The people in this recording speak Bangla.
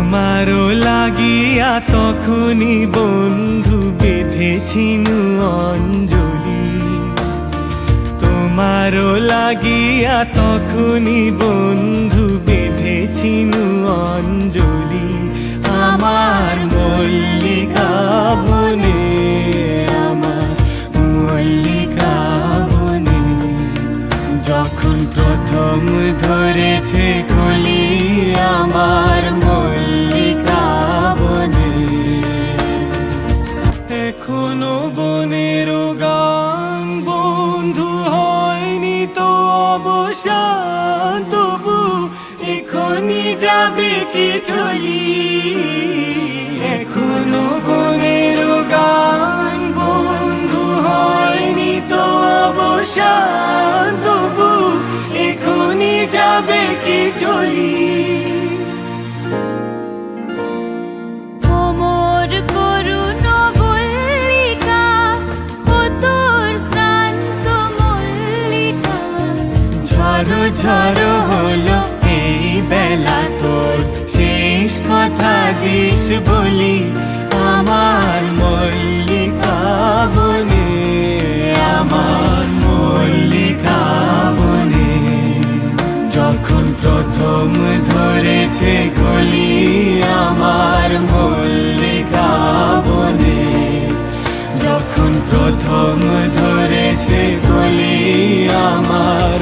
তোমারও লাগিয়া তখনই বন্ধু বেঁধেছিনু অঞ্জলি, তোমারও লাগিয়া তখনই বন্ধু বেঁধেছিনু অঞ্জলি। আমার মল্লিকা বনে, আমার মল্লিকা বনে, যখন প্রথম ধরেছে কলি আমার মল্লিকা বনে। এখনো বনের গান বন্ধু হয়নি তো অবসান, তবু এখনই যাবে কি চলি। এখনো বনের গান বন্ধু হয়নি তো অবসান, তবু এখনই যাবে কি চলি। ঝড়ো ঝড়ো হলো এই বেলা তোর শেষ কথা দিস বলি, আমার মল্লিকা বনে, আমার মল্লিকা বনে। যখন প্রথম ধরেছে কলি আমার মল্লিকা বনে, যখন প্রথম ধরেছে কলি আমার